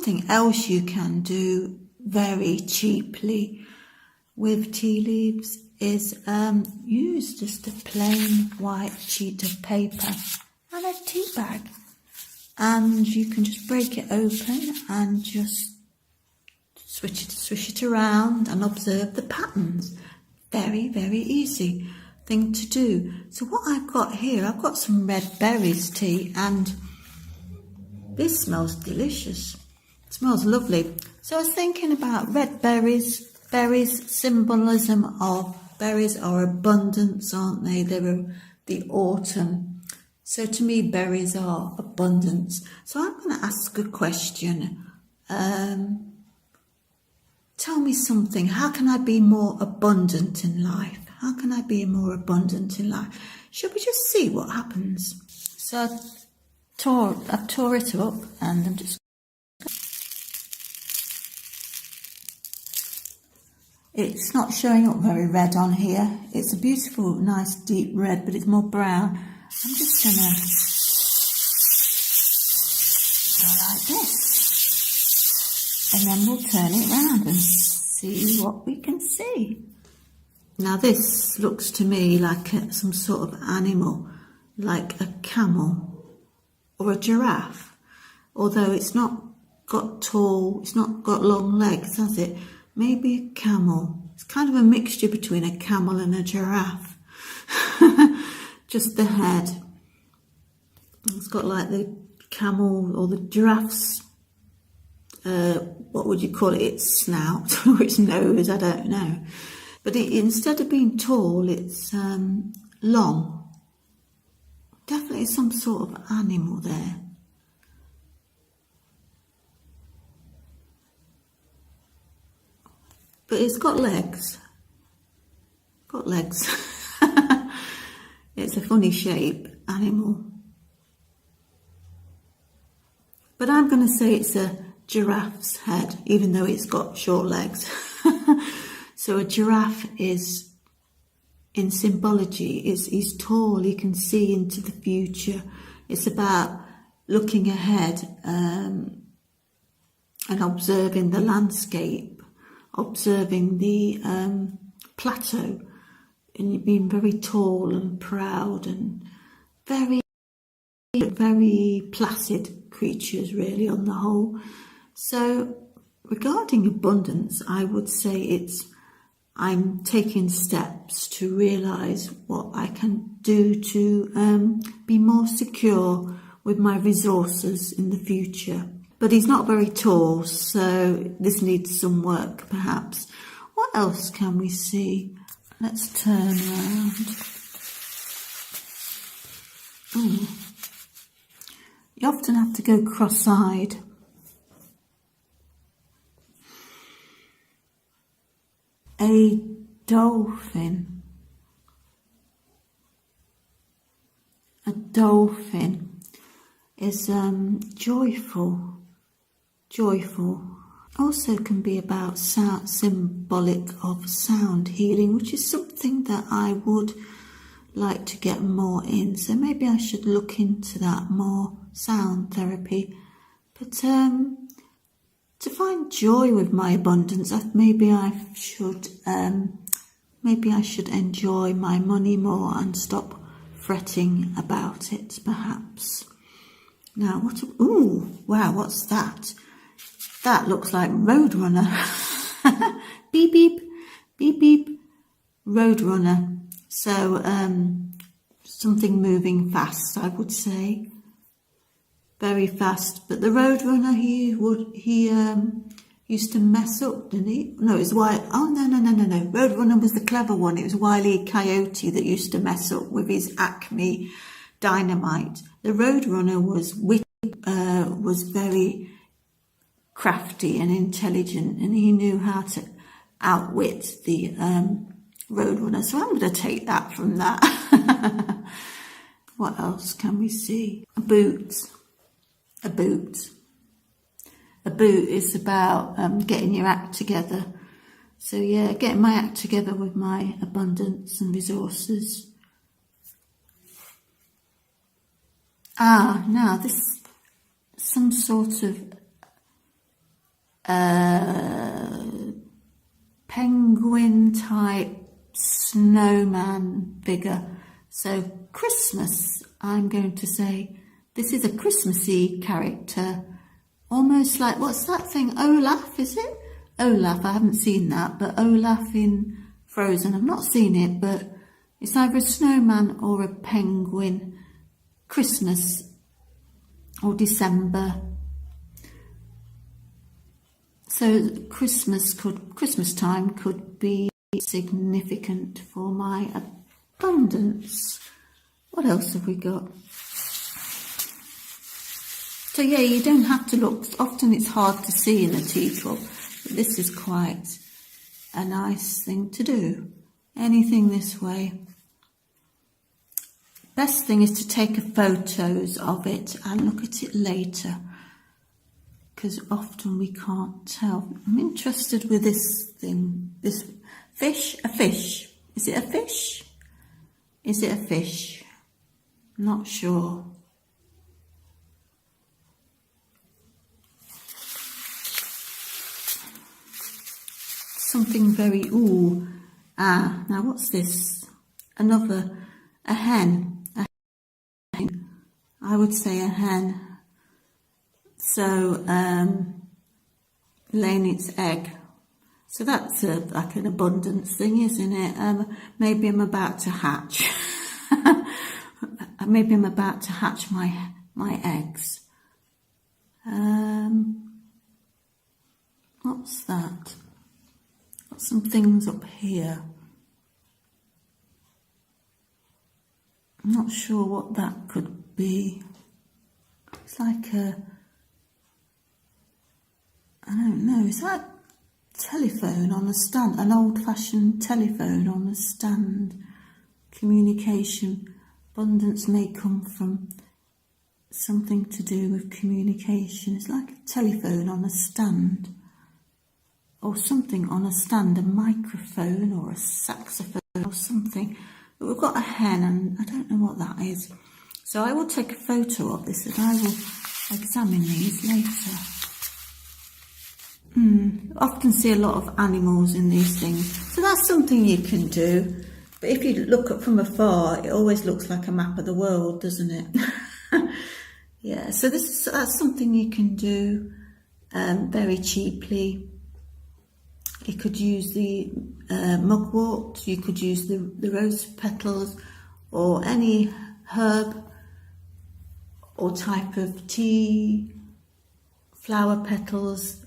something else you can do very cheaply with tea leaves is use just a plain white sheet of paper and a tea bag, and you can just break it open and just swish it around and observe the patterns. Very, very easy thing to do. So what I've got here, I've got some red berries tea, and this smells delicious. It smells lovely. So I was thinking about red berries. Berries, symbolism of berries are abundance, aren't they? They're the autumn. So to me, berries are abundance. So I'm going to ask a question. Tell me something. How can I be more abundant in life? How can I be more abundant in life? Should we just see what happens? So I've tore it up, and I'm just... It's not showing up very red on here. It's a beautiful, nice, deep red, but it's more brown. I'm just going to go like this. And then we'll turn it round and see what we can see. Now this looks to me like some sort of animal, like a camel or a giraffe. Although it's not got long legs, has it? Maybe a camel. It's kind of a mixture between a camel and a giraffe. Just the head. It's got like the camel or the giraffe's, what would you call it? Its snout or its nose, I don't know. But instead of being tall, it's long. Definitely some sort of animal there. But it's got legs. Got legs. It's a funny shape animal. But I'm going to say it's a giraffe's head, even though it's got short legs. So a giraffe is, in symbology, he's tall, he can see into the future. It's about looking ahead and observing the landscape, observing the plateau, and being very tall and proud and very, very placid creatures, really, on the whole. So regarding abundance, I would say I'm taking steps to realise what I can do to be more secure with my resources in the future. But he's not very tall, so this needs some work, perhaps. What else can we see? Let's turn around. Ooh. You often have to go cross-eyed. A dolphin. A dolphin is joyful. Also can be about sound, symbolic of sound healing, which is something that I would like to get more in. So maybe I should look into that more, sound therapy. But to find joy with my abundance, maybe I should enjoy my money more and stop fretting about it, perhaps. Now, what's that? That looks like Roadrunner. Beep, beep, beep, beep, Roadrunner. So, something moving fast, I would say. Very fast. But the Roadrunner, he used to mess up, didn't he? No, it was no. Roadrunner was the clever one. It was Wile E. Coyote that used to mess up with his Acme dynamite. The Roadrunner was very crafty and intelligent, and he knew how to outwit the Roadrunner. So I'm going to take that from that. What else can we see? A boot. A boot is about getting your act together. So yeah, getting my act together with my abundance and resources. Now this, some sort of penguin type snowman figure. So Christmas, I'm going to say this is a Christmassy character, almost like, what's that thing, Olaf, is it? Olaf, I haven't seen that, but Olaf in Frozen, I've not seen it, but it's either a snowman or a penguin. Christmas or December. So Christmas time could be significant for my abundance. What else have we got? So yeah, you don't have to look. Often it's hard to see in a teacup, but this is quite a nice thing to do. Anything this way. Best thing is to take photos of it and look at it later, because often we can't tell. I'm interested with this thing, this fish, a fish. Is it a fish? Is it a fish? Not sure. Something very, now what's this? Another, a hen. I would say a hen. So, laying its egg. So that's like an abundance thing, isn't it? Maybe I'm about to hatch. Maybe I'm about to hatch my eggs. What's that? Got some things up here. I'm not sure what that could be. It's like a, I don't know, is that telephone on a stand? An old-fashioned telephone on a stand. Communication. Abundance may come from something to do with communication. It's like a telephone on a stand. Or something on a stand, a microphone or a saxophone or something. But we've got a hen and I don't know what that is. So I will take a photo of this and I will examine these later. Often see a lot of animals in these things. So that's something you can do. But if you look up from afar, it always looks like a map of the world, doesn't it? Yeah, so that's something you can do very cheaply. You could use the mugwort, you could use the rose petals or any herb or type of tea, flower petals,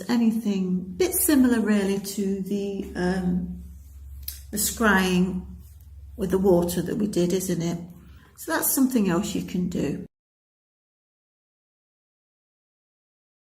anything. Bit similar really to the scrying with the water that we did, isn't it? So that's something else you can do.